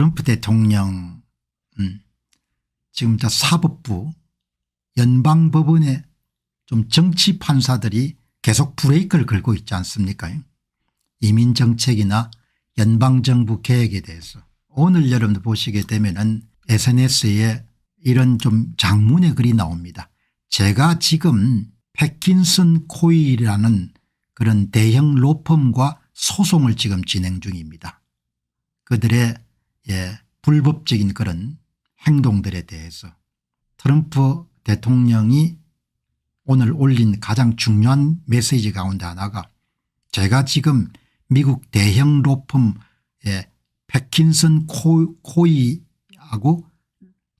트럼프 대통령 지금 사법부 연방법원에 좀 정치 판사들이 계속 브레이크를 걸고 있지 않습니까? 이민정책이나 연방정부 개혁에 대해서 오늘 여러분들 보시게 되면은 SNS에 이런 좀 장문의 글이 나옵니다. 제가 지금 패킨슨 코일이라는 그런 대형 로펌과 소송을 지금 진행 중입니다. 그들의 불법적인 그런 행동들에 대해서 트럼프 대통령이 오늘 올린 가장 중요한 메시지 가운데 하나가 제가 지금 미국 대형 로펌 패킨슨 코이하고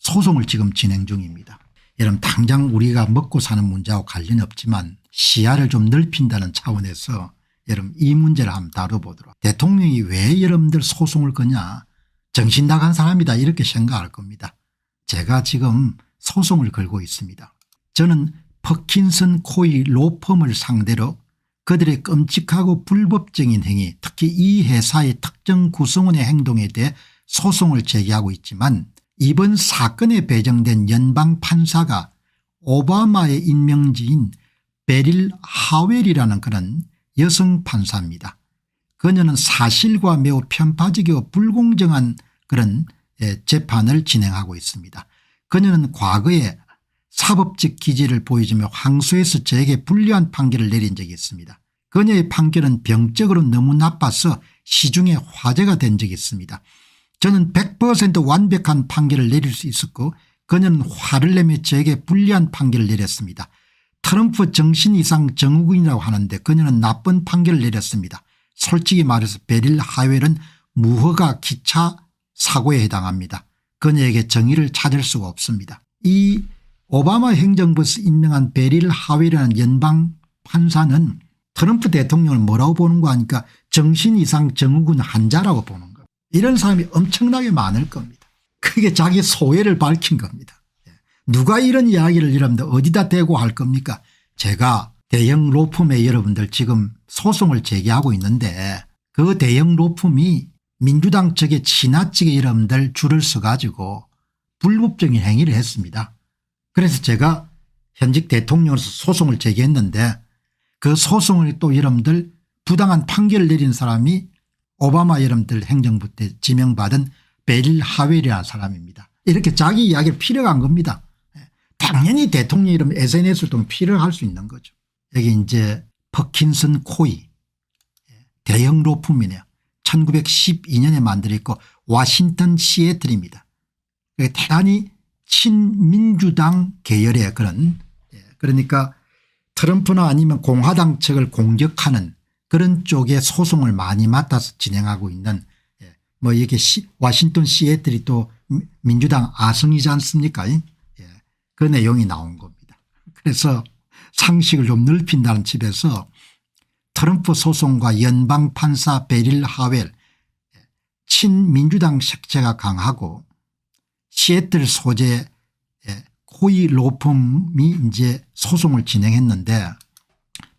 소송을 지금 진행 중입니다. 여러분 당장 우리가 먹고 사는 문제하고 관련이 없지만 시야를 좀 넓힌다는 차원에서 여러분 이 문제를 한번 다뤄보도록. 대통령이 왜 여러분들 소송을 거냐, 정신 나간 사람이다 이렇게 생각할 겁니다. 제가 지금 소송을 걸고 있습니다. 저는 퍼킨슨 코이 로펌을 상대로 그들의 끔찍하고 불법적인 행위, 특히 이 회사의 특정 구성원의 행동에 대해 소송을 제기하고 있지만 이번 사건에 배정된 연방 판사가 오바마의 임명지인 베릴 하웰이라는 그런 여성 판사입니다. 그녀는 사실과 매우 편파적이고 불공정한 그런 재판을 진행하고 있습니다. 그녀는 과거에 사법적 기질을 보여주며 항소에서 저에게 불리한 판결을 내린 적이 있습니다. 그녀의 판결은 병적으로 너무 나빠서 시중에 화제가 된 적이 있습니다. 저는 100% 완벽한 판결을 내릴 수 있었고 그녀는 화를 내며 저에게 불리한 판결을 내렸습니다. 트럼프 정신 이상 증후군이라고 하는데 그녀는 나쁜 판결을 내렸습니다. 솔직히 말해서 베릴 하웰은 무허가 기차 사고에 해당합니다. 그녀에게 정의를 찾을 수가 없습니다. 이 오바마 행정부에서 임명한 베릴 하웰이라는 연방 판사는 트럼프 대통령을 뭐라고 보는 거 하니까 정신 이상 증후군 환자라고 보는 겁니다. 이런 사람이 엄청나게 많을 겁니다. 그게 자기 소외를 밝힌 겁니다. 누가 이런 이야기를 여러분들 어디다 대고 할 겁니까? 제가 대형 로펌에 여러분들 지금 소송을 제기하고 있는데 그 대형 로펌이 민주당 측에 지나치게 여러분들 줄을 서 가지고 불법적인 행위를 했습니다. 그래서 제가 현직 대통령으로서 소송을 제기했는데 그 소송을 또 여러분들 부당한 판결을 내린 사람이 오바마 여러분들 행정부 때 지명받은 베릴 하웰이라는 사람입니다. 이렇게 자기 이야기를 필요한 겁니다. 당연히 대통령 이름 SNS를 통해 필요할 수 있는 거죠. 여기 이제 퍼킨슨 코이 대형 로펌이네요. 1912년에 만들었고 워싱턴 시애틀입니다. 대단히 친민주당 계열의 그런 그러니까 트럼프나 아니면 공화당 측을 공격하는 그런 쪽에 소송을 많이 맡아서 진행하고 있는 뭐 이게 워싱턴 시애틀이 또 민주당 아성이지 않습니까? 그 내용이 나온 겁니다. 그래서 상식을 좀 넓힌다는 집에서 트럼프 소송과 연방 판사 베릴 하웰 친민주당 색채가 강하고 시애틀 소재 코이 로펌이 이제 소송을 진행했는데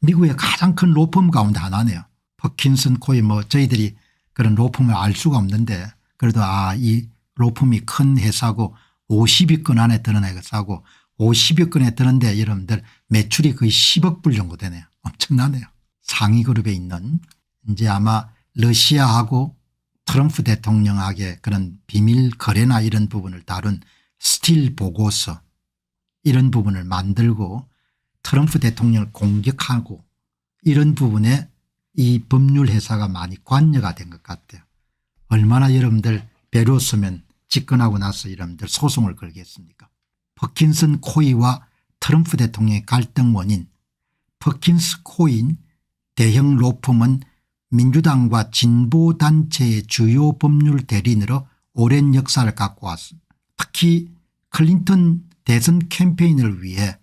미국의 가장 큰 로펌 가운데 하나네요. 퍼킨슨 코이 뭐 저희들이 그런 로펌을 알 수가 없는데 그래도 이 로펌이 큰 회사고 50위권 안에 드는 회사고 50위권에 드는데 여러분들 매출이 거의 10억 불 정도 되네요. 엄청나네요. 상위 그룹에 있는 이제 아마 러시아하고 트럼프 대통령에게 그런 비밀 거래나 이런 부분을 다룬 스틸 보고서 이런 부분을 만들고 트럼프 대통령을 공격하고 이런 부분에 이 법률 회사가 많이 관여가 된 것 같아요. 얼마나 여러분들 배로서면 집권하고 나서 여러분들 소송을 걸겠습니까? 퍼킨슨 코이와 트럼프 대통령의 갈등 원인 퍼킨슨 코이 대형 로펌은 민주당과 진보단체의 주요 법률 대리인으로 오랜 역사를 갖고 왔습니다. 특히 클린턴 대선 캠페인을 위해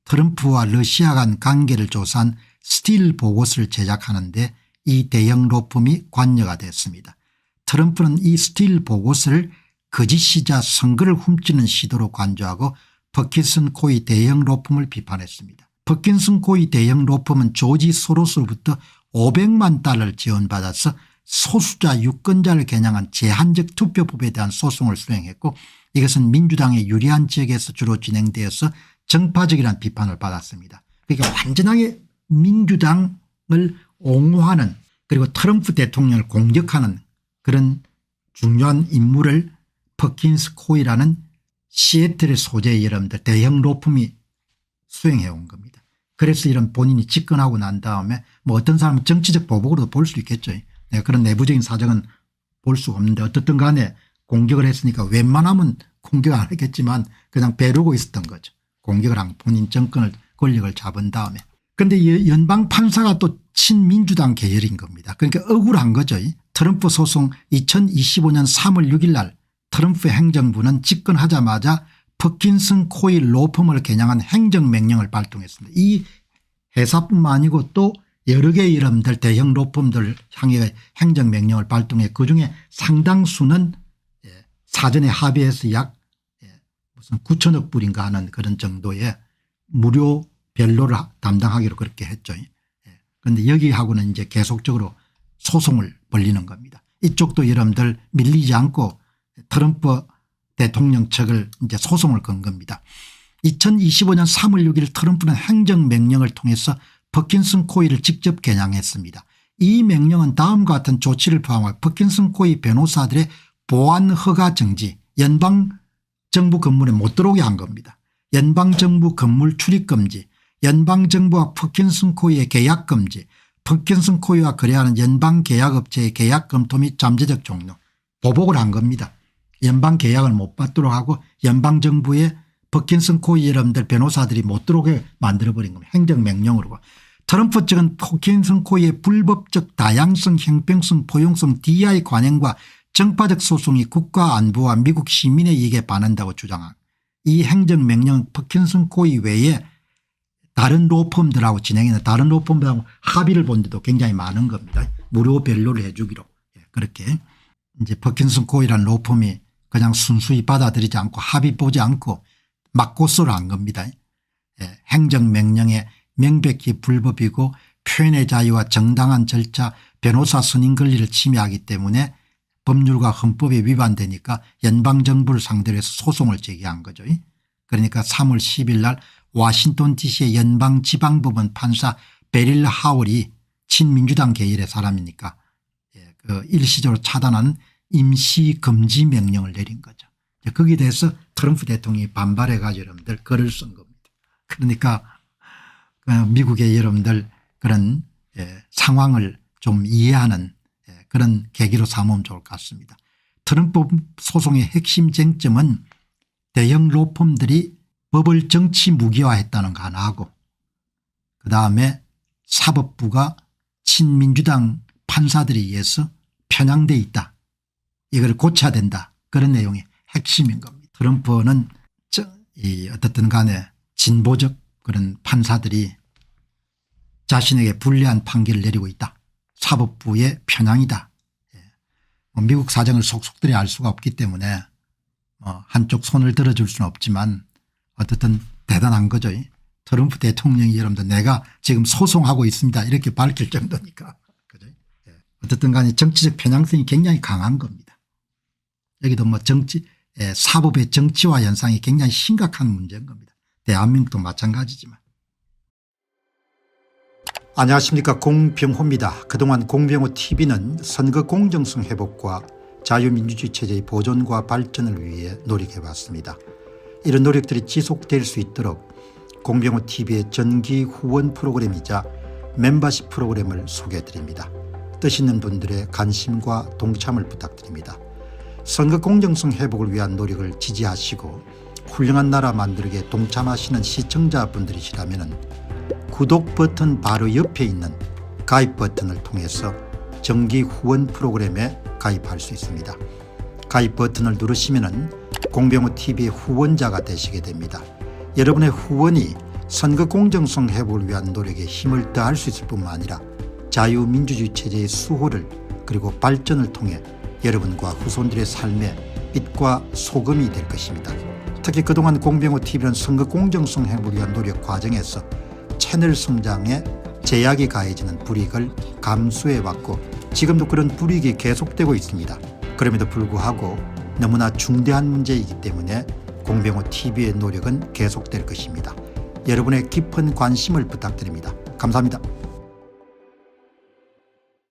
트럼프와 러시아 간 관계를 조사한 스틸 보고서를 제작하는 데 이 대형 로펌이 관여가 됐습니다. 트럼프는 이 스틸 보고서를 거짓이자 선거를 훔치는 시도로 간주하고 퍼킨슨 코이 대형 로펌을 비판했습니다. 퍼킨슨 코이 대형 로펌은 조지 소로스로부터 $500만 달러를 지원받아서 소수자 유권자를 겨냥한 제한적 투표법에 대한 소송을 수행했고 이것은 민주당에 유리한 지역에서 주로 진행되어서 정파적이라는 비판을 받았습니다. 그러니까 완전하게 민주당을 옹호하는 그리고 트럼프 대통령을 공격하는 그런 중요한 임무를 퍼킨스 코이라는 시애틀의 소재의 여러분들 대형 로펌이 수행해 온 겁니다. 그래서 이런 본인이 집권하고 난 다음에 뭐 어떤 사람은 정치적 보복으로도 볼 수 있겠죠. 그런 내부적인 사정은 볼 수가 없는데 어떻든 간에 공격을 했으니까 웬만하면 공격 안 했겠지만 그냥 벼르고 있었던 거죠. 공격을 한 본인 정권을 권력을 잡은 다음에. 그런데 연방 판사가 또 친민주당 계열인 겁니다. 그러니까 억울한 거죠. 트럼프 소송 2025년 3월 6일 날 트럼프 행정부는 집권하자마자 퍼킨슨 코이 로펌을 겨냥한 행정명령을 발동했습니다. 이 회사뿐만 아니고 또 여러 개의 여러분들 대형 로펌들 향해 행정명령을 발동해 그중에 상당수는 사전에 합의해서 약 무슨 9천억 불인가 하는 그런 정도의 무료 변로를 담당하기로 그렇게 했죠. 그런데 여기하고는 이제 계속적으로 소송을 벌리는 겁니다. 이쪽도 여러분들 밀리지 않고 트럼프 대통령 측을 이제 소송을 건 겁니다. 2025년 3월 6일 트럼프는 행정명령을 통해서 퍼킨슨 코이를 직접 겨냥했습니다. 이 명령은 다음과 같은 조치를 포함한 퍼킨슨 코이 변호사들의 보안 허가 정지, 연방정부 건물에 못 들어오게 한 겁니다. 연방정부 건물 출입 금지, 연방정부와 퍼킨슨 코이의 계약 금지, 퍼킨슨 코이와 거래하는 연방계약업체의 계약 검토 및 잠재적 종료, 보복을 한 겁니다. 연방계약을 못 받도록 하고 연방정부의 퍼킨슨 코이 여러분들 변호사들이 못 들어오게 만들어버린 겁니다. 행정명령으로. 트럼프 측은 퍼킨슨 코이의 불법적 다양성 형평성 포용성 DI 관행과 정파적 소송이 국가 안보와 미국 시민의 이익에 반한다고 주장한 이 행정명령 퍼킨슨 코이 외에 다른 로펌들하고 진행했는 다른 로펌들하고 합의를 본 데도 굉장히 많은 겁니다. 무료 변로를 해 주기로. 그렇게 이제 퍼킨슨 코이라는 로펌이 그냥 순수히 받아들이지 않고 합의 보지 않고 맞고소를 한 겁니다. 행정명령에 명백히 불법이고 표현의 자유와 정당한 절차 변호사 선임 권리를 침해하기 때문에 법률과 헌법에 위반되니까 연방정부를 상대로 해서 소송을 제기한 거죠. 그러니까 3월 10일 날 워싱턴 DC의 연방지방법원 판사 베릴 하월이 친민주당 계열의 사람이니까 그 일시적으로 차단하는 임시금지 명령을 내린 거죠. 거기에 대해서 트럼프 대통령이 반발해 가지고 여러분들 글을 쓴 겁니다. 그러니까 미국의 여러분들 그런 상황을 좀 이해하는 그런 계기로 삼으면 좋을 것 같습니다. 트럼프 소송의 핵심 쟁점은 대형 로펌들이 법을 정치 무기화했다는 거 하나하고 그다음에 사법부가 친민주당 판사들에 의해서 편향돼 있다. 이걸 고쳐야 된다. 그런 내용이 핵심인 겁니다. 트럼프는 어떻든 간에 진보적 그런 판사들이 자신에게 불리한 판결을 내리고 있다. 사법부의 편향이다. 미국 사정을 속속들이 알 수가 없기 때문에 한쪽 손을 들어줄 수는 없지만 어쨌든 대단한 거죠. 트럼프 대통령이 여러분들 내가 지금 소송하고 있습니다. 이렇게 밝힐 정도니까. 그죠? 어쨌든 간에 정치적 편향성이 굉장히 강한 겁니다. 여기도 뭐 사법의 정치화 현상이 굉장히 심각한 문제인 겁니다. 대한민국도 마찬가지지만. 안녕하십니까, 공병호입니다. 그동안 공병호 TV는 선거 공정성 회복과 자유민주주의 체제의 보존과 발전을 위해 노력해왔습니다. 이런 노력들이 지속될 수 있도록 공병호 TV의 정기 후원 프로그램이자 멤버십 프로그램을 소개해드립니다. 뜻 있는 분들의 관심과 동참을 부탁드립니다. 선거 공정성 회복을 위한 노력을 지지하시고 훌륭한 나라 만들기에 동참하시는 시청자분들이시라면 구독 버튼 바로 옆에 있는 가입 버튼을 통해서 정기 후원 프로그램에 가입할 수 있습니다. 가입 버튼을 누르시면 공병호 TV의 후원자가 되시게 됩니다. 여러분의 후원이 선거 공정성 회복을 위한 노력에 힘을 더할 수 있을 뿐만 아니라 자유민주주의 체제의 수호를 그리고 발전을 통해 여러분과 후손들의 삶에 빛과 소금이 될 것입니다. 특히 그동안 공병호 TV는 선거 공정성 회복을 위한 노력 과정에서 채널 성장에 제약이 가해지는 불이익을 감수해왔고 지금도 그런 불이익이 계속되고 있습니다. 그럼에도 불구하고 너무나 중대한 문제이기 때문에 공병호TV의 노력은 계속될 것입니다. 여러분의 깊은 관심을 부탁드립니다. 감사합니다.